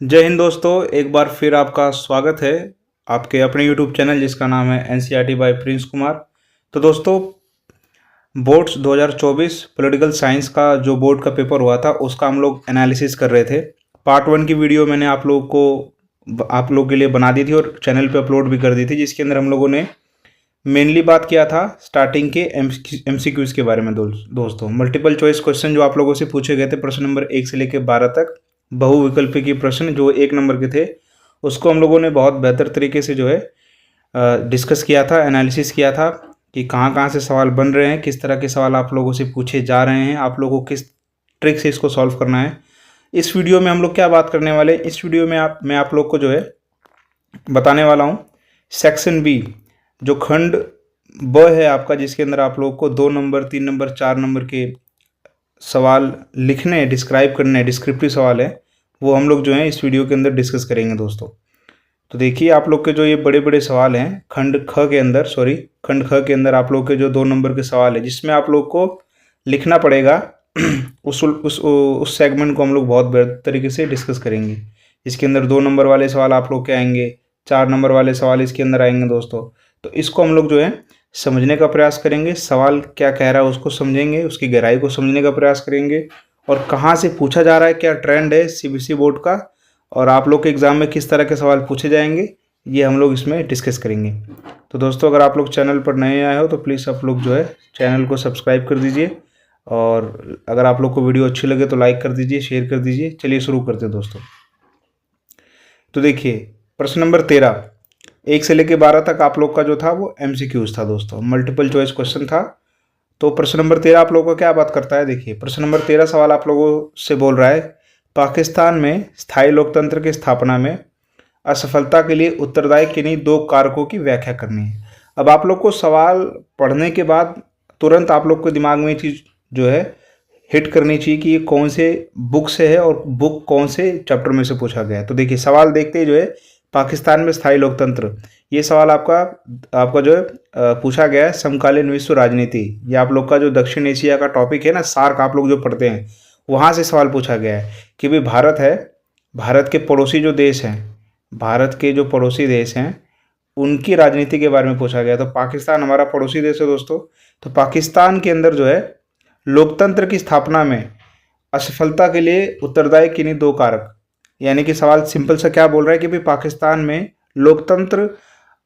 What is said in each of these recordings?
जय हिंद दोस्तों, एक बार फिर आपका स्वागत है आपके अपने यूट्यूब चैनल जिसका नाम है एनसीईआरटी बाय प्रिंस कुमार। तो दोस्तों, बोर्ड्स 2024 पॉलिटिकल साइंस का जो बोर्ड का पेपर हुआ था उसका हम लोग एनालिसिस कर रहे थे। पार्ट 1 की वीडियो मैंने आप लोगों के लिए बना दी थी और चैनल पे अपलोड भी कर दी थी, जिसके अंदर हम लोगों ने मेनली बात किया था स्टार्टिंग के एमसीक्यूज़ के बारे में। दोस्तों, मल्टीपल चॉइस क्वेश्चन जो आप लोगों से पूछे गए थे प्रश्न नंबर 1 से लेकर 12 तक, बहुविकल्पीय प्रश्न जो 1 नंबर के थे, उसको हम लोगों ने बहुत बेहतर तरीके से जो है डिस्कस किया था, एनालिसिस किया था कि कहाँ कहाँ से सवाल बन रहे हैं, किस तरह के सवाल आप लोगों से पूछे जा रहे हैं, आप लोगों को किस ट्रिक से इसको सॉल्व करना है। इस वीडियो में हम लोग क्या बात करने वाले हैं, इस वीडियो में मैं आप लोग को जो है बताने वाला हूँ सेक्शन बी, जो खंड ब है आपका, जिसके अंदर आप लोग को 2 नंबर, 3 नंबर, 4 नंबर के सवाल लिखने हैं, डिस्क्राइब करने हैं, डिस्क्रिप्टिव सवाल है, वो हम लोग जो है इस वीडियो के अंदर डिस्कस करेंगे दोस्तों। तो देखिए, आप लोग के जो ये बड़े बड़े सवाल हैं खंड ख के अंदर आप लोग के जो 2 नंबर के सवाल है, जिसमें आप लोग को लिखना पड़ेगा उस सेगमेंट को हम लोग बहुत बेहतर तरीके से डिस्कस करेंगे। इसके अंदर 2 नंबर वाले सवाल आप लोग के आएंगे, 4 नंबर वाले सवाल इसके अंदर आएंगे दोस्तों। तो इसको हम लोग जो है समझने का प्रयास करेंगे, सवाल क्या कह रहा है उसको समझेंगे, उसकी गहराई को समझने का प्रयास करेंगे, और कहाँ से पूछा जा रहा है, क्या ट्रेंड है सीबीएसई बोर्ड का, और आप लोग के एग्ज़ाम में किस तरह के सवाल पूछे जाएंगे, ये हम लोग इसमें डिस्कस करेंगे। तो दोस्तों, अगर आप लोग चैनल पर नए आए हो तो प्लीज़ आप लोग जो है चैनल को सब्सक्राइब कर दीजिए, और अगर आप लोग को वीडियो अच्छी लगे तो लाइक कर दीजिए, शेयर कर दीजिए। चलिए शुरू करते हैं दोस्तों। तो देखिए, प्रश्न नंबर 13, 1 से लेकर 12 तक आप लोग का जो था वो एमसीक्यूज था दोस्तों, मल्टीपल चॉइस क्वेश्चन था। तो प्रश्न नंबर 13 आप लोगों को क्या बात करता है, देखिए प्रश्न नंबर 13 सवाल आप लोगों से बोल रहा है, पाकिस्तान में स्थायी लोकतंत्र की स्थापना में असफलता के लिए उत्तरदायी किन्हीं 2 कारकों की व्याख्या करनी है। अब आप लोग को सवाल पढ़ने के बाद तुरंत आप लोग को दिमाग में ये चीज़ जो है हिट करनी चाहिए कि ये कौन से बुक से है और बुक कौन से चैप्टर में से पूछा गया है। तो देखिए, सवाल देखते ही जो है पाकिस्तान में स्थायी लोकतंत्र, ये सवाल आपका जो है पूछा गया है समकालीन विश्व राजनीति। ये आप लोग का जो दक्षिण एशिया का टॉपिक है ना, सार्क आप लोग जो पढ़ते हैं, वहाँ से सवाल पूछा गया है कि भाई भारत है, भारत के पड़ोसी जो देश हैं, भारत के जो पड़ोसी देश हैं उनकी राजनीति के बारे में पूछा गया। तो पाकिस्तान हमारा पड़ोसी देश है दोस्तों। तो पाकिस्तान के अंदर जो है लोकतंत्र की स्थापना में असफलता के लिए उत्तरदायी किन्हीं 2 कारक, यानी कि सवाल सिंपल सा क्या बोल रहा है कि भाई पाकिस्तान में लोकतंत्र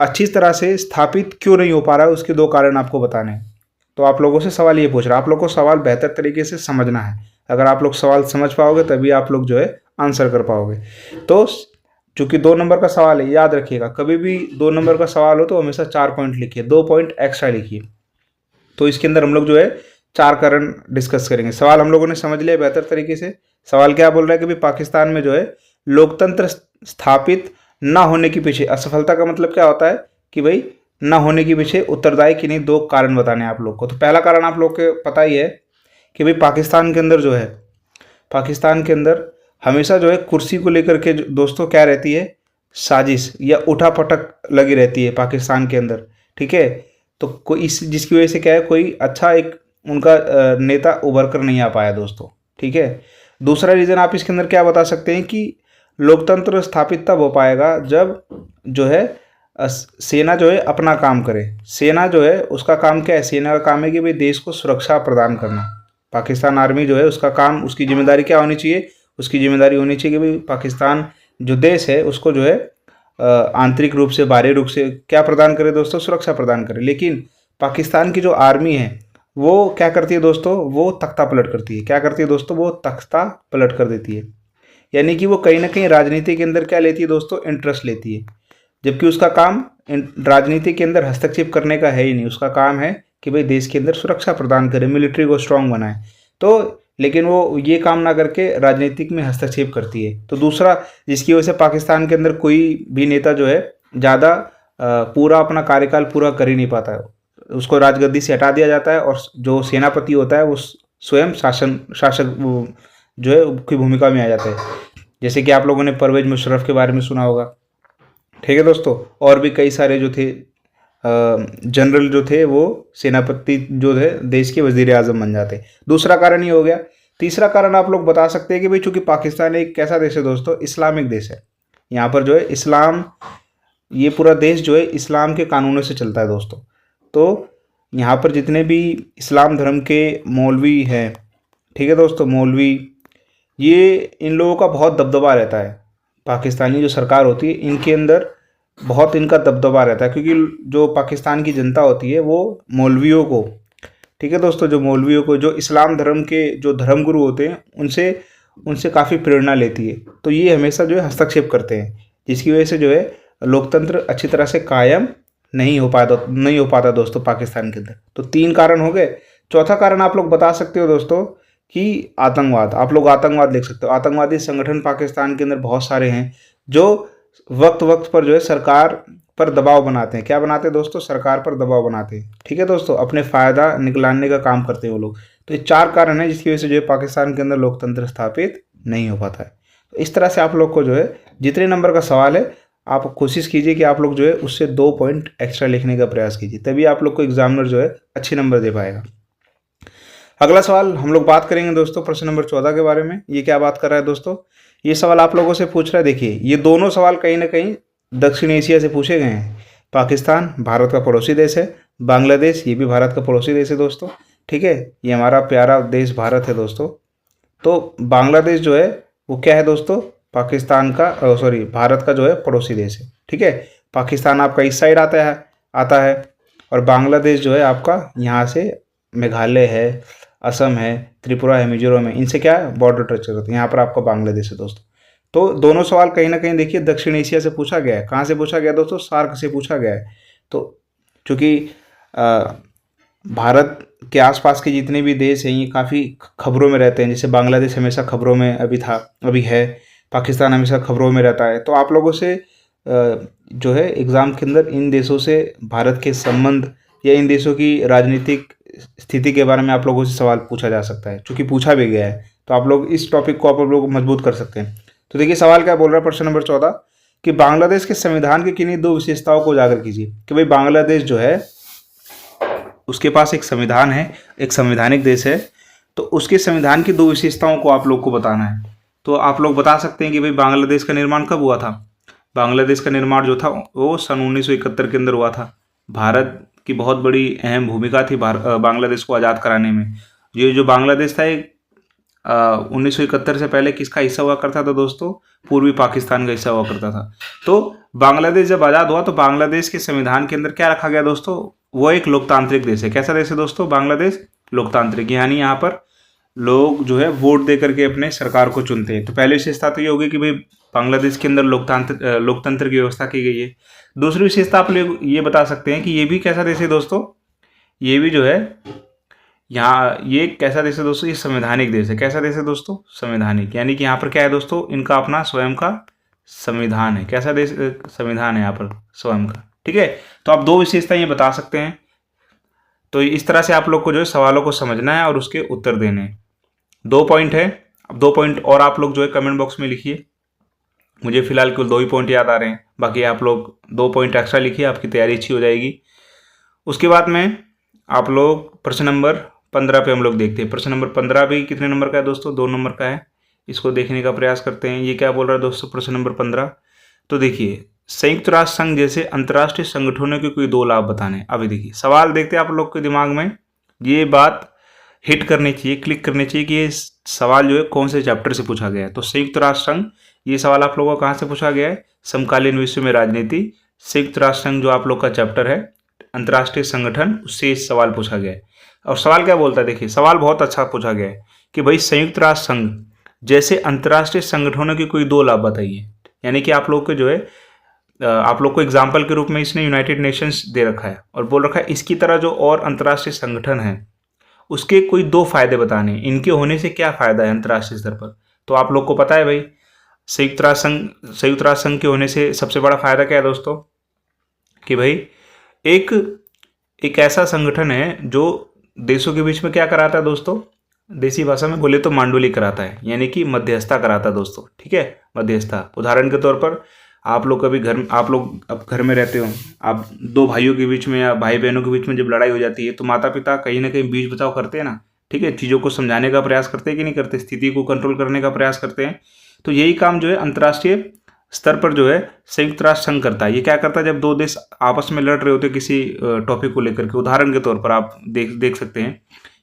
अच्छी तरह से स्थापित क्यों नहीं हो पा रहा है, उसके 2 कारण आपको बताने हैं। तो आप लोगों से सवाल ये पूछ रहा है, आप लोग को सवाल बेहतर तरीके से समझना है। अगर आप लोग सवाल समझ पाओगे तभी आप लोग जो है आंसर कर पाओगे। तो चूंकि 2 नंबर का सवाल है, याद रखिएगा कभी भी 2 नंबर का सवाल हो तो हमेशा 4 पॉइंट लिखिए, 2 पॉइंट एक्स्ट्रा लिखिए। तो इसके अंदर हम लोग जो है 4 कारण डिस्कस करेंगे। सवाल हम लोगों ने समझ लिया बेहतर तरीके से। सवाल क्या बोल रहा है कि भाई पाकिस्तान में जो है लोकतंत्र स्थापित ना होने के पीछे, असफलता का मतलब क्या होता है कि भाई ना होने के पीछे उत्तरदायी किन्हीं 2 कारण बताने हैं आप लोग को। तो पहला कारण आप लोग को पता ही है कि भाई पाकिस्तान के अंदर जो है, पाकिस्तान के अंदर हमेशा जो है कुर्सी को लेकर के दोस्तों क्या रहती है, साजिश या उठापटक लगी रहती है पाकिस्तान के अंदर, ठीक है। तो कोई जिसकी वजह से क्या है, कोई अच्छा एक उनका नेता उभर कर नहीं आ पाया दोस्तों, ठीक है। दूसरा रीज़न आप इसके अंदर क्या बता सकते हैं कि लोकतंत्र स्थापित तब हो पाएगा जब जो है सेना जो है अपना काम करे। सेना जो है उसका काम क्या है, सेना का काम है कि भाई देश को सुरक्षा प्रदान करना। पाकिस्तान आर्मी जो है उसका काम, उसकी जिम्मेदारी क्या होनी चाहिए, उसकी जिम्मेदारी होनी चाहिए कि भाई पाकिस्तान जो देश है उसको जो है आंतरिक रूप से, बाहरी रूप से क्या प्रदान करे दोस्तों, सुरक्षा प्रदान करे। लेकिन पाकिस्तान की जो आर्मी है वो क्या करती है दोस्तों, वो तख्ता पलट करती है। क्या करती है दोस्तों, वो तख्ता पलट कर देती है। यानी कि वो कहीं ना कहीं राजनीति के अंदर क्या लेती है दोस्तों, इंटरेस्ट लेती है। जबकि उसका काम राजनीति के अंदर हस्तक्षेप करने का है ही नहीं, उसका काम है कि भाई देश के अंदर सुरक्षा प्रदान करे, मिलिट्री को स्ट्रांग बनाए। तो लेकिन वो ये काम ना करके राजनीतिक में हस्तक्षेप करती है। तो दूसरा, जिसकी वजह से पाकिस्तान के अंदर कोई भी नेता जो है ज़्यादा पूरा अपना कार्यकाल पूरा कर ही नहीं पाता है, उसको राजगद्दी से हटा दिया जाता है, और जो सेनापति होता है वो स्वयं शासक जो है की भूमिका में आ जाता है। जैसे कि आप लोगों ने परवेज मुशर्रफ के बारे में सुना होगा, ठीक है दोस्तों। और भी कई सारे जो थे जनरल जो थे वो सेनापति जो थे देश के वजीर आजम बन जाते। दूसरा कारण ये हो गया तीसरा कारण आप लोग बता सकते हैं कि भाई चूंकि पाकिस्तान एक कैसा देश है दोस्तों, इस्लामिक देश है। यहाँ पर जो है इस्लाम, ये पूरा देश जो है इस्लाम के कानूनों से चलता है दोस्तों। तो यहाँ पर जितने भी इस्लाम धर्म के मौलवी हैं, ठीक है दोस्तों, मौलवी, ये इन लोगों का बहुत दबदबा रहता है। पाकिस्तानी जो सरकार होती है इनके अंदर बहुत इनका दबदबा रहता है, क्योंकि जो पाकिस्तान की जनता होती है वो मौलवियों को, ठीक है दोस्तों, जो मौलवियों को, जो इस्लाम धर्म के जो धर्मगुरु होते हैं उनसे उनसे काफ़ी प्रेरणा लेती है। तो ये हमेशा जो है हस्तक्षेप करते हैं, जिसकी वजह से जो है लोकतंत्र अच्छी तरह से कायम नहीं हो पाता दोस्तों पाकिस्तान के अंदर। तो 3 कारण हो गए। चौथा कारण आप लोग बता सकते हो दोस्तों कि आतंकवाद। आप लोग आतंकवाद लिख सकते हो। आतंकवादी संगठन पाकिस्तान के अंदर बहुत सारे हैं जो वक्त वक्त पर जो है सरकार पर दबाव बनाते हैं। क्या बनाते हैं दोस्तों? सरकार पर दबाव बनाते हैं, ठीक है दोस्तों, अपने फ़ायदा निकलाने का काम करते हैं वो लोग। तो ये 4 कारण हैं जिसकी वजह से जो है पाकिस्तान के अंदर लोकतंत्र स्थापित नहीं हो पाता है। तो इस तरह से आप लोग को जो है जितने नंबर का सवाल है आप कोशिश कीजिए कि आप लोग जो है उससे 2 पॉइंट एक्स्ट्रा लिखने का प्रयास कीजिए, तभी आप लोग को एग्जामिनर जो है अच्छे नंबर दे पाएगा। अगला सवाल हम लोग बात करेंगे दोस्तों प्रश्न नंबर 14 के बारे में। ये क्या बात कर रहा है दोस्तों? ये सवाल आप लोगों से पूछ रहा है, देखिए ये दोनों सवाल कहीं ना कहीं दक्षिण एशिया से पूछे गए हैं। पाकिस्तान भारत का पड़ोसी देश है, बांग्लादेश ये भी भारत का पड़ोसी देश है दोस्तों, ठीक है, ये हमारा प्यारा देश भारत है दोस्तों। तो बांग्लादेश जो है वो क्या है दोस्तों? पाकिस्तान का भारत का जो है पड़ोसी देश है, ठीक है। पाकिस्तान आपका इस साइड आता है और बांग्लादेश जो है आपका यहाँ से मेघालय है, असम है, त्रिपुरा है, मिजोरम है, इनसे क्या है बॉर्डर टच होता है। यहाँ पर आपका बांग्लादेश है दोस्तों। तो दोनों सवाल कहीं ना कहीं देखिए दक्षिण एशिया से पूछा गया है। कहाँ से पूछा गया दोस्तों? सार्क से पूछा गया है। तो चूँकि भारत के आसपास के जितने भी देश हैं ये काफ़ी खबरों में रहते हैं। जैसे बांग्लादेश हमेशा खबरों में अभी है, पाकिस्तान हमेशा खबरों में रहता है। तो आप लोगों से जो है एग्ज़ाम के अंदर इन देशों से भारत के संबंध या इन देशों की राजनीतिक स्थिति के बारे में आप लोगों से सवाल पूछा जा सकता है, चूँकि पूछा भी गया है। तो आप लोग इस टॉपिक को आप लोग मजबूत कर सकते हैं। तो देखिए सवाल क्या बोल रहा है प्रश्न नंबर 14 कि बांग्लादेश के संविधान की किन्हीं 2 विशेषताओं को उजागर कीजिए। कि भाई बांग्लादेश जो है उसके पास एक संविधान है, एक संवैधानिक देश है, तो उसके संविधान की 2 विशेषताओं को आप लोग को बताना है। तो आप लोग बता सकते हैं कि भाई बांग्लादेश का निर्माण कब हुआ था? बांग्लादेश का निर्माण जो था वो सन 1971 के अंदर हुआ था। भारत की बहुत बड़ी अहम भूमिका थी बांग्लादेश को आज़ाद कराने में। ये जो बांग्लादेश था एक 1971 से पहले किसका हिस्सा हुआ करता था दोस्तों? पूर्वी पाकिस्तान का हिस्सा हुआ करता था। तो बांग्लादेश जब आज़ाद हुआ तो बांग्लादेश के संविधान के अंदर क्या रखा गया दोस्तों? वो एक लोकतांत्रिक देश है। कैसा देश है दोस्तों? बांग्लादेश लोकतांत्रिक, यानी यहाँ पर लोग जो है वोट दे करके अपने सरकार को चुनते हैं। तो पहली विशेषता तो ये होगी कि भाई बांग्लादेश के अंदर लोकतंत्र की व्यवस्था की गई है। दूसरी विशेषता आप लोग ये बता सकते हैं कि ये भी कैसा देश है दोस्तों? ये भी जो है यहाँ ये कैसा देश है दोस्तों? ये संवैधानिक देश है। कैसा देश है दोस्तों? संवैधानिक, यानी कि यहाँ पर क्या है दोस्तों? इनका अपना स्वयं का संविधान है। कैसा देश? संविधान है यहाँ पर स्वयं का, ठीक है। तो आप 2 विशेषता ये बता सकते हैं। तो इस तरह से आप लोग को जो है सवालों को समझना है और उसके उत्तर देने हैं। 2 पॉइंट है। अब 2 पॉइंट और आप लोग जो है कमेंट बॉक्स में लिखिए। मुझे फिलहाल केवल 2 ही पॉइंट याद आ रहे हैं, बाकी आप लोग 2 पॉइंट एक्स्ट्रा लिखिए, आपकी तैयारी अच्छी हो जाएगी। उसके बाद में आप लोग प्रश्न नंबर 15 पे हम लोग देखते हैं। प्रश्न नंबर 15 भी कितने नंबर का है दोस्तों? 2 नंबर का है। इसको देखने का प्रयास करते हैं। ये क्या बोल रहा है दोस्तों प्रश्न नंबर 15? तो देखिए संयुक्त राष्ट्र संघ जैसे अंतर्राष्ट्रीय संगठनों के कोई 2 लाभ बताने। अभी देखिए सवाल देखते हैं आप लोग के दिमाग में ये बात हिट करनी चाहिए, क्लिक करनी चाहिए कि ये सवाल जो है कौन से चैप्टर से पूछा गया है। तो संयुक्त राष्ट्र संघ, ये सवाल आप लोगों को कहाँ से पूछा गया है? समकालीन विश्व में राजनीति, संयुक्त राष्ट्र संघ जो आप लोग का चैप्टर है अंतर्राष्ट्रीय संगठन, उससे इस सवाल पूछा गया है। और सवाल क्या बोलता है? देखिए सवाल बहुत अच्छा पूछा गया है कि भाई संयुक्त राष्ट्र संघ जैसे अंतर्राष्ट्रीय संगठनों के कोई 2 लाभ बताइए। यानी कि आप लोग को जो है आप लोग को एग्जाम्पल के रूप में इसने यूनाइटेड नेशंस दे रखा है और बोल रखा है इसकी तरह जो और अंतर्राष्ट्रीय संगठन है उसके कोई 2 फायदे बताने, इनके होने से क्या फ़ायदा है अंतर्राष्ट्रीय स्तर पर। तो आप लोग को पता है भाई संयुक्त राष्ट्र संघ के होने से सबसे बड़ा फायदा क्या है दोस्तों? कि भाई एक ऐसा संगठन है जो देशों के बीच में क्या कराता है दोस्तों? देसी भाषा में बोले तो मांडुली कराता है, यानी कि मध्यस्थता कराता है दोस्तों, ठीक है, मध्यस्थता। उदाहरण के तौर पर आप लोग कभी आप लोग अब घर में रहते हो, आप 2 भाइयों के बीच में या भाई बहनों के बीच में जब लड़ाई हो जाती है तो माता पिता कहीं ना कहीं बीच बचाव करते हैं ना, ठीक है, चीज़ों को समझाने का प्रयास करते हैं कि नहीं करते, स्थिति को कंट्रोल करने का प्रयास करते हैं। तो यही काम जो है अंतर्राष्ट्रीय स्तर पर जो है संयुक्त राष्ट्र संघ करता है। ये क्या करता है, जब दो देश आपस में लड़ रहे होते हैं किसी टॉपिक को लेकर के, उदाहरण के तौर पर आप देख सकते हैं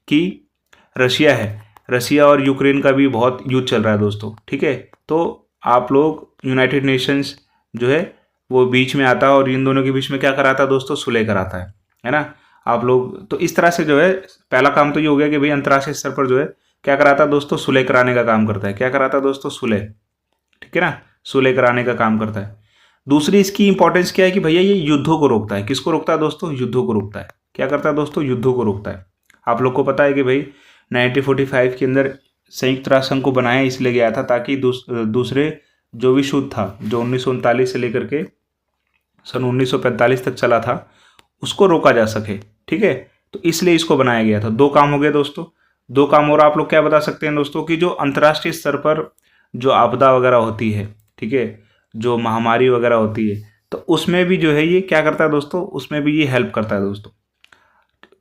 कि रशिया है, रशिया और यूक्रेन का भी बहुत युद्ध चल रहा है दोस्तों, ठीक है। तो आप लोग यूनाइटेड नेशंस जो है वो बीच में आता है और इन दोनों के बीच में क्या कराता है दोस्तों, सुलह कराता है ना। आप लोग तो इस तरह से जो है पहला काम तो ये हो गया कि भाई अंतर्राष्ट्रीय स्तर पर जो है क्या कराता है दोस्तों, सुलह कराने का काम करता है। क्या कराता है दोस्तों, सुलह, ठीक है ना, सुलह कराने का काम करता है। दूसरी इसकी इंपॉर्टेंस क्या है कि भैया ये युद्धों को रोकता है। किसको रोकता है दोस्तों, युद्धों को रोकता है। क्या करता है दोस्तों, युद्धों को रोकता है। आप लोग को पता है कि भाई 1945 के अंदर संयुक्त राष्ट्र संघ को बनाया इसलिए गया था ताकि दूसरे जो विश्व युद्ध था, जो 1939 से लेकर के सन 1945 तक चला था, उसको रोका जा सके, ठीक है। तो इसलिए इसको बनाया गया था। दो काम हो गए दोस्तों। दो काम और आप लोग क्या बता सकते हैं दोस्तों कि जो अंतर्राष्ट्रीय स्तर पर जो आपदा वगैरह होती है, ठीक है, जो महामारी वगैरह होती है, तो उसमें भी जो है ये क्या करता है दोस्तों, उसमें भी ये हेल्प करता है दोस्तों।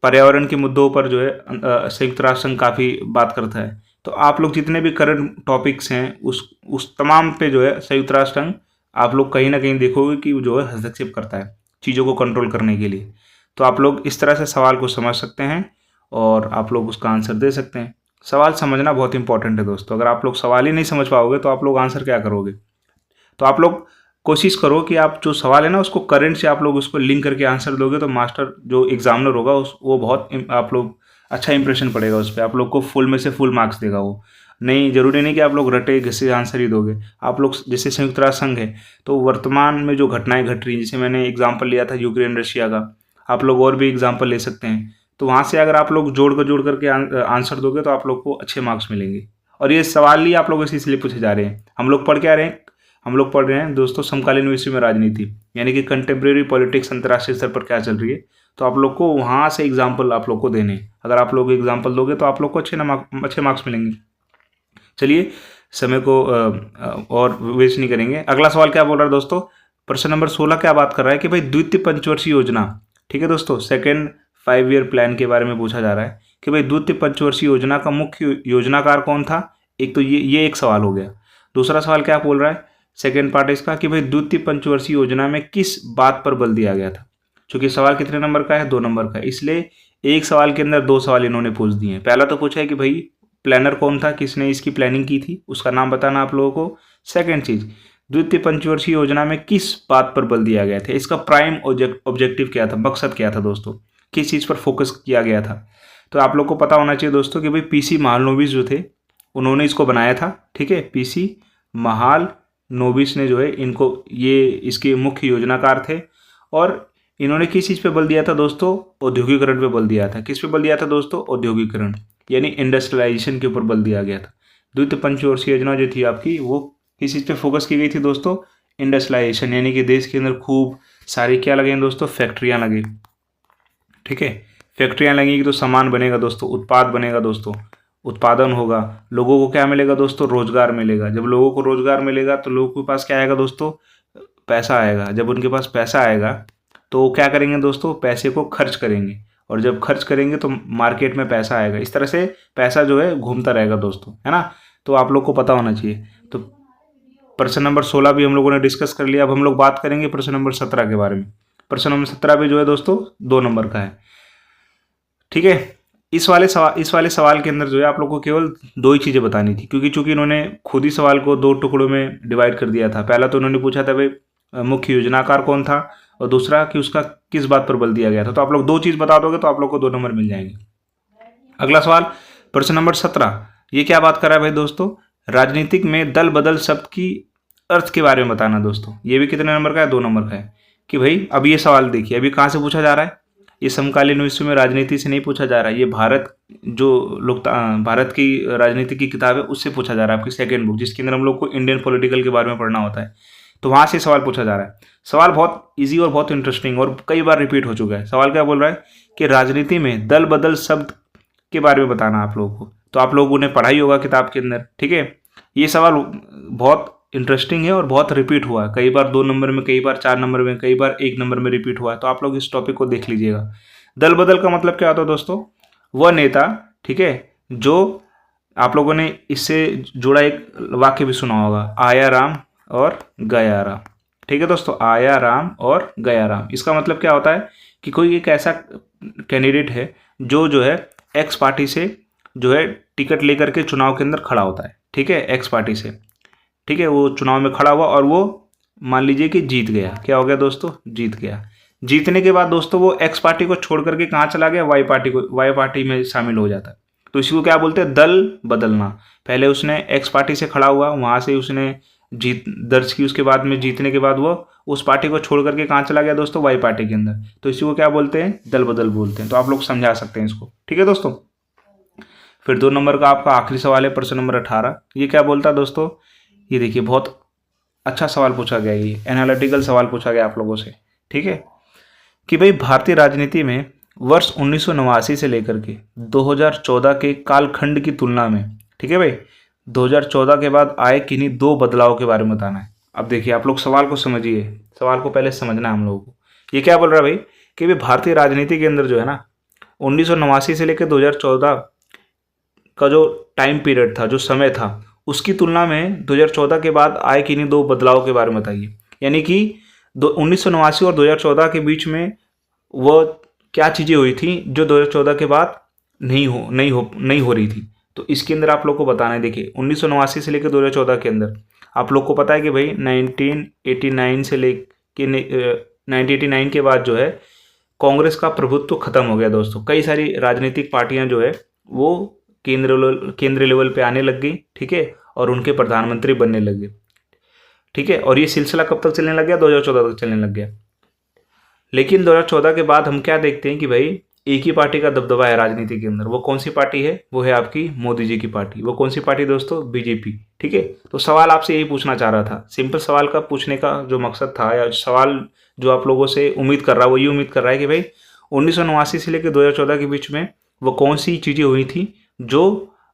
पर्यावरण के मुद्दों पर जो है संयुक्त राष्ट्र संघ काफ़ी बात करता है। तो आप लोग जितने भी करंट टॉपिक्स हैं उस तमाम पे जो है संयुक्त राष्ट्र संघ आप लोग कहीं ना कहीं देखोगे कि जो है हस्तक्षेप करता है चीज़ों को कंट्रोल करने के लिए। तो आप लोग इस तरह से सवाल को समझ सकते हैं और आप लोग उसका आंसर दे सकते हैं। सवाल समझना बहुत इंपॉर्टेंट है दोस्तों। अगर आप लोग सवाल ही नहीं समझ पाओगे तो आप लोग आंसर क्या करोगे। तो आप लोग कोशिश करो कि आप जो सवाल है ना उसको करंट से आप लोग उसको लिंक करके आंसर दोगे तो मास्टर जो एग्जामिनर होगा वो बहुत आप लोग अच्छा इंप्रेशन पड़ेगा उस पर, आप लोग को फुल में से फुल मार्क्स देगा वो। नहीं, जरूरी नहीं कि आप लोग रटे घिसे आंसर ही दोगे। आप लोग जैसे संयुक्त राष्ट्र संघ है तो वर्तमान में जो घटनाएं घट रही हैं, जैसे मैंने एग्जाम्पल लिया था यूक्रेन रशिया का, आप लोग और भी एग्जाम्पल ले सकते हैं। तो वहाँ से अगर आप लोग जोड़ करके आंसर दोगे तो आप लोग को अच्छे मार्क्स मिलेंगे। और ये सवाल ही आप लोगों से इसलिए पूछे जा रहे हैं। हम लोग पढ़ क्या रहे हैं, हम लोग पढ़ रहे हैं दोस्तों समकालीन विश्व में राजनीति, यानी कि कंटेम्प्रेरी पॉलिटिक्स अंतर्राष्ट्रीय स्तर पर क्या चल रही है। तो आप लोग को वहाँ से एग्जाम्पल आप लोग को देने हैं। अगर आप लोग एग्जाम्पल दोगे तो आप लोग को अच्छे मार्क्स मिलेंगे। चलिए समय को और वेस्ट नहीं करेंगे। अगला सवाल क्या बोल रहा है दोस्तों, प्रश्न नंबर 16 क्या बात कर रहा है कि भाई द्वितीय पंचवर्षीय योजना, ठीक है दोस्तों, सेकेंड 5 ईयर प्लान के बारे में पूछा जा रहा है कि भाई द्वितीय पंचवर्षीय योजना का मुख्य योजनाकार कौन था। एक तो ये एक सवाल हो गया। दूसरा सवाल क्या बोल रहा है, सेकेंड पार्ट इसका कि भाई द्वितीय पंचवर्षीय योजना में किस बात पर बल दिया गया था। क्योंकि सवाल कितने नंबर का है, 2 नंबर का है, इसलिए एक सवाल के अंदर 2 सवाल इन्होंने पूछ दिए हैं। पहला तो पूछा है कि भाई प्लानर कौन था, किसने इसकी प्लानिंग की थी, उसका नाम बताना आप लोगों को। सेकेंड चीज, द्वितीय पंचवर्षीय योजना में किस बात पर बल दिया गया था, इसका प्राइम ऑब्जेक्टिव क्या था, मकसद क्या था दोस्तों, किस चीज़ पर फोकस किया गया था। तो आप लोग को पता होना चाहिए दोस्तों कि भाई पीसी महालनोबिस जो थे उन्होंने इसको बनाया था, ठीक है। पीसी महालनोबिस ने जो है इनको ये इसके मुख्य योजनाकार थे और इन्होंने किस चीज़ पे बल दिया था दोस्तों, औद्योगिकरण पे बल दिया था। किस पे बल दिया था दोस्तों, औद्योगिकरण यानी इंडस्ट्रियलाइजेशन के ऊपर बल दिया गया था। द्वितीय पंचवर्षीय योजना जो थी आपकी वो किस चीज़ पे फोकस की गई थी दोस्तों, इंडस्ट्रियलाइजेशन, यानी कि देश के अंदर खूब सारी क्या लगे दोस्तों, फैक्ट्रियाँ लगे, ठीक है। फैक्ट्रियाँ लगेंगी तो सामान बनेगा दोस्तों, उत्पाद बनेगा दोस्तों, उत्पादन होगा, लोगों को क्या मिलेगा दोस्तों, रोजगार मिलेगा। जब लोगों को रोजगार मिलेगा तो लोगों के पास क्या आएगा दोस्तों, पैसा आएगा। जब उनके पास पैसा आएगा तो वो क्या करेंगे दोस्तों, पैसे को खर्च करेंगे और जब खर्च करेंगे तो मार्केट में पैसा आएगा। इस तरह से पैसा जो है घूमता रहेगा दोस्तों, है ना। तो आप लोग को पता होना चाहिए। तो प्रश्न नंबर 16 भी हम लोगों ने डिस्कस कर लिया। अब हम लोग बात करेंगे प्रश्न नंबर 17 के बारे में। प्रश्न नंबर 17 भी जो है दोस्तों 2 नंबर का है, ठीक है। इस वाले सवाल के अंदर जो है आप लोग को केवल 2 ही चीज़ें बतानी थी, क्योंकि चूंकि इन्होंने खुद ही सवाल को 2 टुकड़ों में डिवाइड कर दिया था। पहला तो उन्होंने पूछा था भाई मुख्य योजनाकार कौन था और दूसरा कि उसका किस बात पर बल दिया गया था। तो आप लोग 2 चीज़ बता दोगे तो आप लोग को 2 नंबर मिल जाएंगे। अगला सवाल प्रश्न नंबर 17, ये क्या बात कर रहा है भाई दोस्तों, राजनीतिक में दल बदल शब्द की अर्थ के बारे में बताना दोस्तों। ये भी कितने नंबर का है, 2 नंबर का है। कि भाई अब ये सवाल देखिए, अभी कहाँ से पूछा जा रहा है, ये समकालीन विश्व में राजनीति से नहीं पूछा जा रहा है, ये भारत की राजनीति की किताब है उससे पूछा जा रहा है, आपकी सेकेंड बुक जिसके अंदर हम लोग को इंडियन पॉलिटिकल के बारे में पढ़ना होता है। तो वहाँ से सवाल पूछा जा रहा है। सवाल बहुत इजी और बहुत इंटरेस्टिंग और कई बार रिपीट हो चुका है। सवाल क्या बोल रहा है कि राजनीति में दल बदल शब्द के बारे में बताना आप लोगों को। तो आप लोगों ने पढ़ाई होगा किताब के अंदर, ठीक है। ये सवाल बहुत इंटरेस्टिंग है और बहुत रिपीट हुआ है, कई बार 2 नंबर में, कई बार 4 नंबर में, कई बार 1 नंबर में रिपीट हुआ है। तो आप लोग इस टॉपिक को देख लीजिएगा। दल बदल का मतलब क्या होता है दोस्तों, वह नेता, ठीक है, जो आप लोगों ने इससे जुड़ा एक वाक्य भी सुना होगा, आया राम और गया राम। ठीक है दोस्तों, आया राम और गया राम, इसका मतलब क्या होता है कि कोई एक ऐसा कैंडिडेट है जो है एक्स पार्टी से जो है टिकट लेकर के चुनाव के अंदर खड़ा होता है। ठीक है, एक्स पार्टी से, ठीक है, वो चुनाव में खड़ा हुआ और वो मान लीजिए कि जीत गया। क्या हो गया दोस्तों? जीत गया। जीतने के बाद दोस्तों वो एक्स पार्टी को छोड़ करके कहाँ चला गया? वाई पार्टी में शामिल हो जाता है। तो इसी को क्या बोलते हैं? दल बदलना। पहले उसने एक्स पार्टी से खड़ा हुआ, वहां से उसने जीत दर्ज की, उसके बाद में जीतने के बाद वो उस पार्टी को छोड़ करके कहाँ चला गया दोस्तों? वाई पार्टी के अंदर। तो इसी को क्या बोलते हैं? दल बदल बोलते हैं। तो आप लोग समझा सकते हैं इसको। ठीक है दोस्तों, फिर 2 नंबर का आपका आखिरी सवाल है, प्रश्न नंबर 18। ये क्या बोलता है दोस्तों? ये देखिए, बहुत अच्छा सवाल पूछा गया, ये एनालिटिकल सवाल पूछा गया आप लोगों से। ठीक है, कि भाई भारतीय राजनीति में वर्ष 1989 से लेकर के 2014 के कालखंड की तुलना में, ठीक है भाई, 2014 के बाद आए किन्हीं 2 बदलाव के बारे में बताना है। अब देखिए, आप लोग सवाल को समझिए, सवाल को पहले समझना है हम लोगों को। ये क्या बोल रहा है भाई कि भाई भारतीय राजनीति के अंदर जो है ना, 1989 से लेकर 2014 का जो टाइम पीरियड था, जो समय था, उसकी तुलना में 2014 के बाद आए किन्हीं 2 बदलाव के बारे में बताइए। यानी कि 1989 और 2014 के बीच में वो क्या चीज़ें हुई थी जो 2014 के बाद नहीं हो रही थी। तो इसके अंदर आप लोग को बताना है। देखिए, 1989 से लेकर 2014 के अंदर आप लोग को पता है कि भाई 1989 से लेके 1989 के बाद जो है कांग्रेस का प्रभुत्व खत्म हो गया दोस्तों। कई सारी राजनीतिक पार्टियां जो है वो केंद्रीय लेवल पे आने लग गई। ठीक है, और उनके प्रधानमंत्री बनने लग गए। ठीक है, और ये सिलसिला कब तक चलने लग गया? 2014 तक चलने लग गया। लेकिन 2014 के बाद हम क्या देखते हैं कि भाई एक ही पार्टी का दबदबा है राजनीति के अंदर। वो कौन सी पार्टी है? वो है आपकी मोदी जी की पार्टी। वो कौन सी पार्टी दोस्तों? बीजेपी। ठीक है, तो सवाल आपसे यही पूछना चाह रहा था। सिंपल सवाल का पूछने का जो मकसद था, या सवाल जो आप लोगों से उम्मीद कर रहा है, वो ये उम्मीद कर रहा है कि भाई 1989 से लेकर 2014 के बीच में वो कौन सी चीज़ें हुई थी जो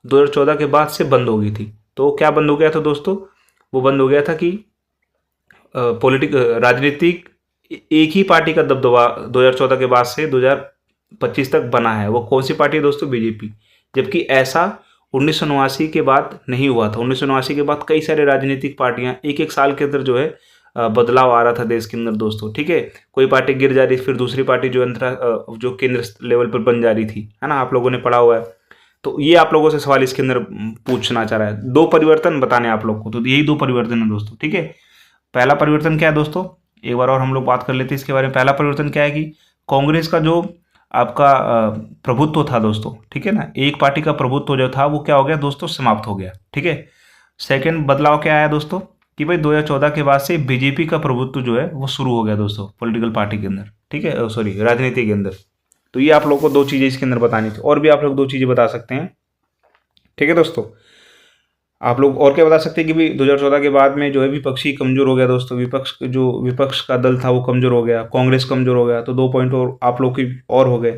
2014 के बाद से बंद हो गई थी। तो क्या बंद हो गया था दोस्तों? वो बंद हो गया था कि राजनीतिक एक ही पार्टी का दबदबा 2014 के बाद से 2025 तक बना है। वो कौन सी पार्टी है दोस्तों? बीजेपी। जबकि ऐसा 1989 के बाद नहीं हुआ था। 1989 के बाद कई सारे राजनीतिक पार्टियां एक एक साल के अंदर जो है बदलाव आ रहा था देश के अंदर दोस्तों। ठीक है, कोई पार्टी गिर जा रही थी, फिर दूसरी पार्टी जो केंद्र लेवल पर बन जा रही थी, है ना, आप लोगों ने पढ़ा हुआ है। तो ये आप लोगों से सवाल इसके अंदर पूछना चाह रहा है। 2 परिवर्तन बताने आप लोग को, तो यही 2 परिवर्तन है दोस्तों। ठीक है, पहला परिवर्तन क्या है दोस्तों? एक बार और हम लोग बात कर लेते हैं इसके बारे में। पहला परिवर्तन क्या है कि कांग्रेस का जो आपका प्रभुत्व था दोस्तों, ठीक है ना, एक पार्टी का प्रभुत्व जो था वो क्या हो गया दोस्तों? समाप्त हो गया। ठीक है, सेकंड बदलाव क्या आया दोस्तों? कि भाई 2014 के बाद से बीजेपी का प्रभुत्व जो है वो शुरू हो गया दोस्तों, पॉलिटिकल पार्टी के अंदर। ठीक है, सॉरी, राजनीति के अंदर। तो ये आप लोग को 2 चीज़ें इसके अंदर बतानी थी। और भी आप लोग 2 चीज़ें बता सकते हैं। ठीक है दोस्तों, आप लोग और क्या बता सकते हैं कि भाई 2014 के बाद में जो है विपक्षी कमजोर हो गया दोस्तों। विपक्ष का दल था वो कमजोर हो गया, कांग्रेस कमजोर हो गया। तो 2 पॉइंट और आप लोग की और हो गए।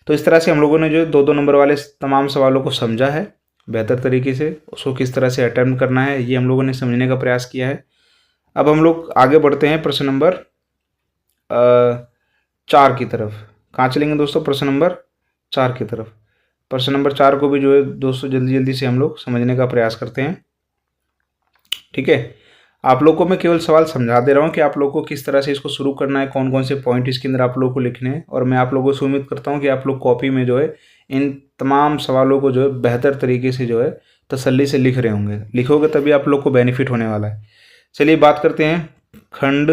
तो इस तरह से हम लोगों ने जो 2-2 नंबर वाले तमाम सवालों को समझा है बेहतर तरीके से। उसको किस तरह से अटेम्प्ट करना है ये हम लोगों ने समझने का प्रयास किया है। अब हम लोग आगे बढ़ते हैं प्रश्न नंबर 4 की तरफ। कहाँ चलेंगे दोस्तों? प्रश्न नंबर 4 की तरफ। प्रश्न नंबर 4 को भी जो है दोस्तों जल्दी जल्दी से हम लोग समझने का प्रयास करते हैं। ठीक है, आप लोग को मैं केवल सवाल समझा दे रहा हूँ कि आप लोग को किस तरह से इसको शुरू करना है, कौन कौन से पॉइंट इसके अंदर आप लोग को लिखने हैं। और मैं आप लोगों से उम्मीद करता हूँ कि आप लोग कॉपी में जो है इन तमाम सवालों को जो है बेहतर तरीके से जो है तसल्ली से लिख रहे होंगे। लिखोगे तभी आप लोग को बेनिफिट होने वाला है। चलिए बात करते हैं खंड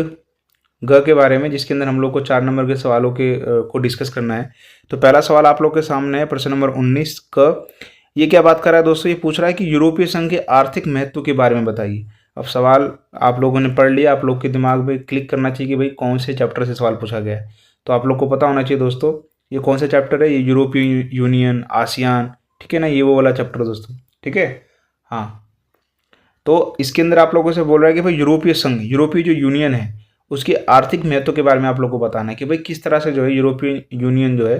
ग के बारे में, जिसके अंदर हम लोग को 4 नंबर के सवालों को डिस्कस करना है। तो पहला सवाल आप लोग के सामने है, प्रश्न नंबर 19 क। ये क्या बात कर रहा है दोस्तों? ये पूछ रहा है कि यूरोपीय संघ के आर्थिक महत्व के बारे में बताइए। अब सवाल आप लोगों ने पढ़ लिया, आप लोग के दिमाग में क्लिक करना चाहिए कि भाई कौन से चैप्टर से सवाल पूछा गया है। तो आप लोग को पता होना चाहिए दोस्तों ये कौन सा चैप्टर है। ये यूरोपीय यूनियन, आसियान, ठीक है ना, ये वो वाला चैप्टर दोस्तों। ठीक है, हाँ। तो इसके अंदर आप लोगों से बोल रहा है कि भाई यूरोपीय संघ, यूरोपीय जो यूनियन है उसके आर्थिक महत्व के बारे में आप लोग को बताना है कि भाई किस तरह से जो है यूरोपियन यूनियन जो है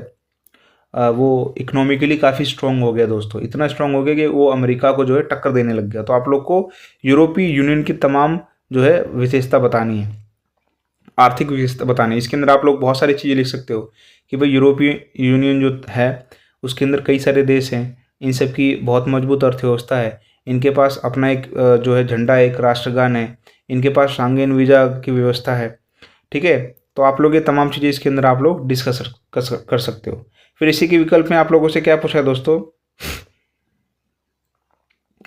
वो इकोनॉमिकली काफ़ी स्ट्रांग हो गया दोस्तों। इतना स्ट्रांग हो गया कि वो अमेरिका को जो है टक्कर देने लग गया। तो आप लोग को यूरोपीय यूनियन की तमाम जो है विशेषता बतानी है, आर्थिक विशेषता बतानी है। इसके अंदर आप लोग बहुत सारी चीज़ें लिख सकते हो कि भाई यूरोपीय यूनियन जो है उसके अंदर कई सारे देश हैं, इन सब की बहुत मजबूत अर्थव्यवस्था है, इनके पास अपना एक जो है झंडा, एक राष्ट्रगान है, इनके पास शांघेन वीज़ा की व्यवस्था है। ठीक है, तो आप लोग ये तमाम चीज़ें इसके अंदर आप लोग डिस्कस कर सकते हो। फिर इसी के विकल्प में आप लोगों से क्या पूछा है दोस्तों,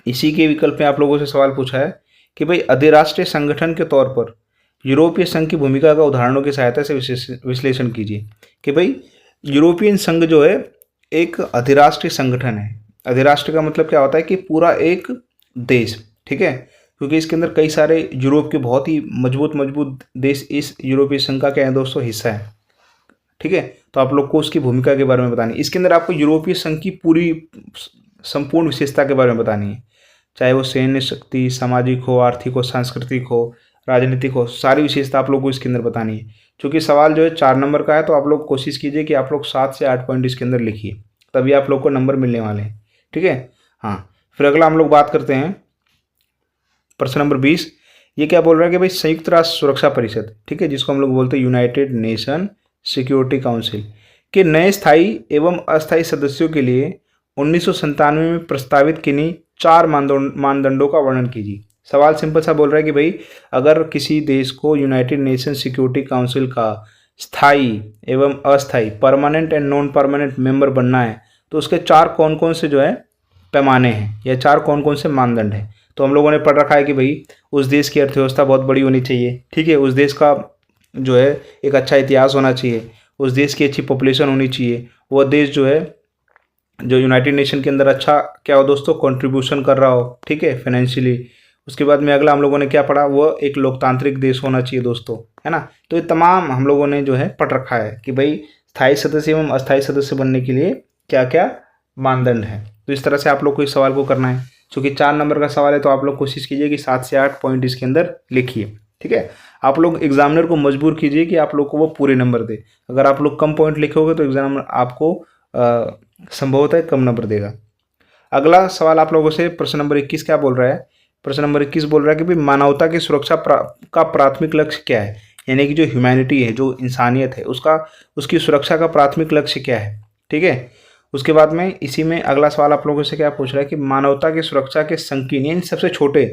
इसी के विकल्प में आप लोगों से सवाल पूछा है कि भाई अधिराष्ट्रीय संगठन के तौर पर यूरोपीय संघ की भूमिका का उदाहरणों की सहायता से विश्लेषण कीजिए। कि भाई यूरोपियन संघ जो है एक अधिराष्ट्रीय संगठन है। अधिराष्ट्र का मतलब क्या होता है कि पूरा एक देश। ठीक है, क्योंकि इसके अंदर कई सारे यूरोप के बहुत ही मजबूत मजबूत देश इस यूरोपीय संघ का क्या है दोस्तों, हिस्सा है। ठीक है, तो आप लोग को उसकी भूमिका के बारे में बतानी है। इसके अंदर आपको यूरोपीय संघ की पूरी संपूर्ण विशेषता के बारे में बतानी है, चाहे वो सैन्य शक्ति, सामाजिक हो, आर्थिक हो, सांस्कृतिक हो, राजनीतिक हो, सारी विशेषता आप लोग को इसके अंदर बतानी है। क्योंकि सवाल जो है 4 नंबर का है, तो आप लोग कोशिश कीजिए कि आप लोग 7 से 8 पॉइंट इसके अंदर लिखिए, तभी आप लोग को नंबर मिलने वाले हैं। ठीक है, हाँ। फिर अगला हम लोग बात करते हैं प्रश्न नंबर 20। ये क्या बोल रहा है कि भाई संयुक्त राष्ट्र सुरक्षा परिषद, ठीक है, जिसको हम लोग बोलते हैं यूनाइटेड नेशन सिक्योरिटी काउंसिल के नए स्थायी एवं अस्थायी सदस्यों के लिए 1997 में प्रस्तावित किन्हीं 4 मानदंडों का वर्णन कीजिए। सवाल सिंपल सा बोल रहा है कि भाई अगर किसी देश को यूनाइटेड नेशन सिक्योरिटी काउंसिल का स्थायी एवं अस्थायी, permanent and non permanent member बनना है, तो उसके 4 कौन कौन से जो है पैमाने हैं, या 4 कौन कौन से मानदंड हैं। तो हम लोगों ने पढ़ रखा है कि भाई उस देश की अर्थव्यवस्था बहुत बड़ी होनी चाहिए। ठीक है, उस देश का जो है एक अच्छा इतिहास होना चाहिए, उस देश की अच्छी पॉपुलेशन होनी चाहिए, वह देश जो है जो यूनाइटेड नेशन के अंदर अच्छा क्या हो दोस्तों, कंट्रीब्यूशन कर रहा हो। ठीक है, फाइनेंशियली। उसके बाद में अगला हम लोगों ने क्या पढ़ा, वह एक लोकतांत्रिक देश होना चाहिए दोस्तों, है ना। तो ये तमाम हम लोगों ने जो है पढ़ रखा है कि भाई स्थायी सदस्य एवं अस्थायी सदस्य बनने के लिए क्या क्या मानदंड है। तो इस तरह से आप लोग को इस सवाल को करना है। चूँकि 4 नंबर का सवाल है, तो आप लोग कोशिश कीजिए कि 7 से 8 पॉइंट इसके अंदर लिखिए। ठीक है, आप लोग एग्जामिनर को मजबूर कीजिए कि आप लोग को वो पूरे नंबर दे। अगर आप लोग कम पॉइंट लिखोगे तो एग्जामिनर आपको संभवतः कम नंबर देगा। अगला सवाल आप लोगों से प्रश्न नंबर 21 क्या बोल रहा है। प्रश्न नंबर 21 बोल रहा है कि भाई मानवता की सुरक्षा का प्राथमिक लक्ष्य क्या है, यानी कि जो ह्यूमैनिटी है, जो इंसानियत है, उसकी सुरक्षा का प्राथमिक लक्ष्य क्या है। ठीक है, उसके बाद में इसी में अगला सवाल आप लोगों से क्या पूछ रहा है कि मानवता की सुरक्षा के संकीर्ण यानी सबसे छोटे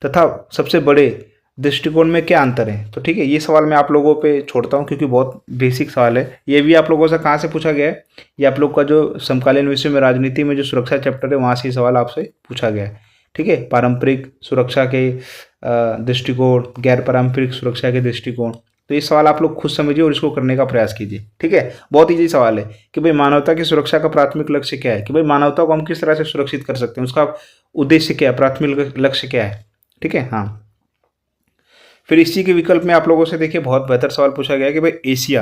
तथा सबसे बड़े दृष्टिकोण में क्या अंतर है। तो ठीक है, ये सवाल मैं आप लोगों पे छोड़ता हूँ क्योंकि बहुत बेसिक सवाल है। ये भी आप लोगों से कहाँ से पूछा गया है, ये आप लोग का जो समकालीन विषय में राजनीति में जो सुरक्षा चैप्टर है, वहाँ से ये सवाल आपसे पूछा गया है। ठीक है, पारंपरिक सुरक्षा के दृष्टिकोण, गैर पारंपरिक सुरक्षा के दृष्टिकोण। तो ये सवाल आप लोग खुद समझिए और इसको करने का प्रयास कीजिए। ठीक है, बहुत ईजी सवाल है कि भाई मानवता की सुरक्षा का प्राथमिक लक्ष्य क्या है, कि भाई मानवता को हम किस तरह से सुरक्षित कर सकते हैं, उसका उद्देश्य क्या है, प्राथमिक लक्ष्य क्या है। ठीक है, हाँ। फिर इसी के विकल्प में आप लोगों से देखिए बहुत बेहतर सवाल पूछा गया कि भाई एशिया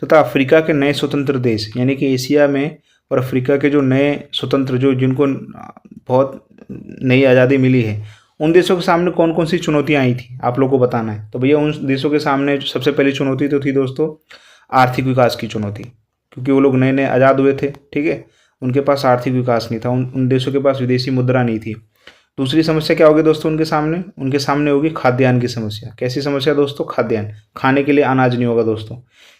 तथा अफ्रीका के नए स्वतंत्र देश, यानी कि एशिया में और अफ्रीका के जो नए स्वतंत्र, जो जिनको बहुत नई आज़ादी मिली है, उन देशों के सामने कौन कौन सी चुनौतियाँ आई थी, आप लोग को बताना है। तो भैया उन देशों के सामने सबसे पहली चुनौती तो थी दोस्तों आर्थिक विकास की चुनौती, क्योंकि वो लोग नए नए आज़ाद हुए थे। ठीक है, उनके पास आर्थिक विकास नहीं था, उन देशों के पास विदेशी मुद्रा नहीं थी। दूसरी समस्या क्या होगी दोस्तों उनके सामने होगी खाद्यान्न की समस्या। कैसी समस्या दोस्तों, खाद्यान्न, खाने के लिए अनाज नहीं होगा दोस्तों।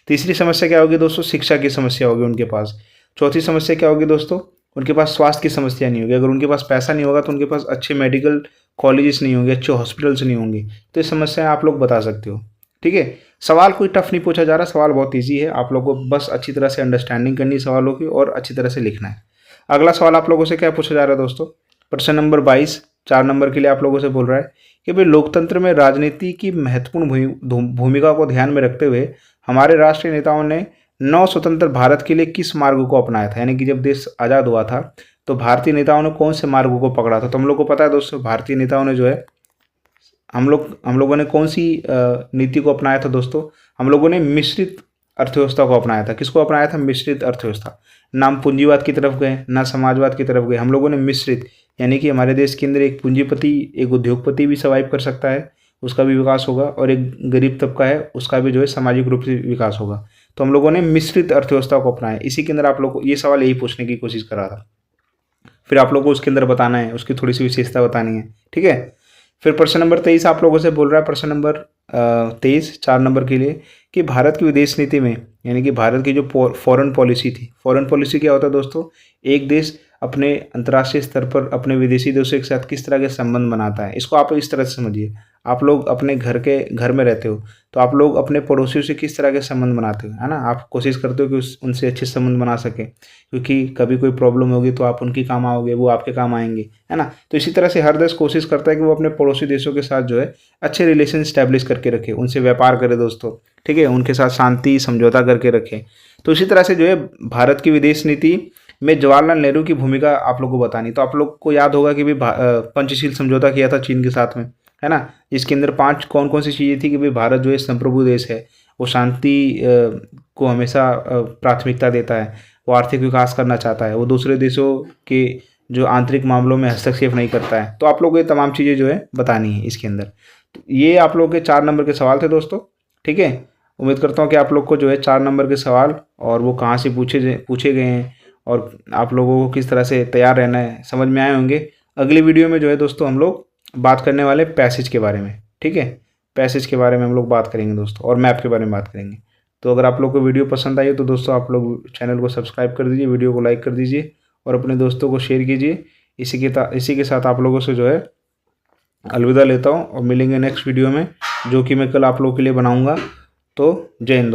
तीसरी समस्या क्या होगी दोस्तों, शिक्षा की समस्या होगी उनके पास। चौथी समस्या क्या होगी दोस्तों, उनके पास स्वास्थ्य की समस्या नहीं होगी। अगर उनके पास पैसा नहीं होगा तो उनके पास अच्छे मेडिकल कॉलेजेस नहीं होंगे, अच्छे हॉस्पिटल्स नहीं होंगे। तो ये समस्याएं आप लोग बता सकते हो। ठीक है, सवाल कोई टफ नहीं पूछा जा रहा, सवाल बहुत ईजी है। आप लोगों को बस अच्छी तरह से अंडरस्टैंडिंग करनी है सवालों की और अच्छी तरह से लिखना है। अगला सवाल आप लोगों से क्या पूछा जा रहा है दोस्तों, प्रश्न नंबर 22, 4 नंबर के लिए आप लोगों से बोल रहा है कि भाई लोकतंत्र में राजनीति की महत्वपूर्ण भूमिका को ध्यान में रखते हुए हमारे राष्ट्रीय नेताओं ने नव स्वतंत्र भारत के लिए किस मार्ग को अपनाया था। यानी कि जब देश आज़ाद हुआ था तो भारतीय नेताओं ने कौन से मार्गों को पकड़ा था। तो हम लोग को पता है दोस्तों, भारतीय नेताओं ने जो है हम लोगों ने कौन सी नीति को अपनाया था दोस्तों, हम लोगों ने मिश्रित अर्थव्यवस्था को अपनाया था। किसको अपनाया था, मिश्रित अर्थव्यवस्था। ना पूंजीवाद की तरफ गए, ना समाजवाद की तरफ गए, हम लोगों ने मिश्रित, यानी कि हमारे देश के अंदर एक पूंजीपति, एक उद्योगपति भी सर्वाइव कर सकता है, उसका भी विकास होगा, और एक गरीब तबका है उसका भी जो है सामाजिक रूप से विकास होगा। तो हम लोगों ने मिश्रित अर्थव्यवस्था को अपनाया। इसी के अंदर आप लोग को ये सवाल यही पूछने की कोशिश कर रहा था। फिर आप लोग को उसके अंदर बताना है, उसकी थोड़ी सी विशेषता बतानी है। ठीक है, फिर प्रश्न नंबर 23 आप लोगों से बोल रहा है, प्रश्न नंबर 23 4 नंबर के लिए कि भारत की विदेश नीति में, यानी कि भारत की जो फॉरेन पॉलिसी थी, फॉरेन पॉलिसी क्या होता है दोस्तों, एक देश अपने अंतर्राष्ट्रीय स्तर पर अपने विदेशी देशों के साथ किस तरह के संबंध बनाता है। इसको आप इस तरह से समझिए, आप लोग अपने घर में रहते हो तो आप लोग अपने पड़ोसियों से किस तरह के संबंध बनाते हो, है ना। आप कोशिश करते हो कि उनसे अच्छे संबंध बना सके, क्योंकि कभी कोई प्रॉब्लम होगी तो आप उनकी काम आओगे, वो आपके काम आएंगे, है ना। तो इसी तरह से हर देश कोशिश करता है कि वो अपने पड़ोसी देशों के साथ जो है अच्छे रिलेशन स्टैब्लिश करके रखे, उनसे व्यापार करे दोस्तों, ठीक है, उनके साथ शांति समझौता करके रखे। तो इसी तरह से जो है भारत की विदेश नीति में जवाहरलाल नेहरू की भूमिका आप लोग को बतानी। तो आप लोग को याद होगा कि भी पंचशील समझौता किया था चीन के साथ में, है ना। इसके अंदर 5 कौन कौन सी चीज़ें थी कि भाई भारत जो है संप्रभु देश है, वो शांति को हमेशा प्राथमिकता देता है, वो आर्थिक विकास करना चाहता है, वो दूसरे देशों के जो आंतरिक मामलों में हस्तक्षेप नहीं करता है। तो आप लोग को ये तमाम चीज़ें जो है बतानी है इसके अंदर। तो ये आप लोग के 4 नंबर के सवाल थे दोस्तों, ठीक है। उम्मीद करता हूँ कि आप लोग को जो है 4 नंबर के सवाल और वो कहाँ से पूछे गए हैं और आप लोगों को किस तरह से तैयार रहना है समझ में आए होंगे। अगली वीडियो में जो है दोस्तों हम लोग बात करने वाले पैसेज के बारे में, ठीक है, पैसेज के बारे में हम लोग बात करेंगे दोस्तों, और मैप के बारे में बात करेंगे। तो अगर आप लोग को वीडियो पसंद आई हो तो दोस्तों आप लोग चैनल को सब्सक्राइब कर दीजिए, वीडियो को लाइक कर दीजिए और अपने दोस्तों को शेयर कीजिए। इसी के साथ आप लोगों से जो है अलविदा लेता हूँ और मिलेंगे नेक्स्ट वीडियो में, जो कि मैं कल आप लोगों के लिए बनाऊँगा। तो जय हिंद।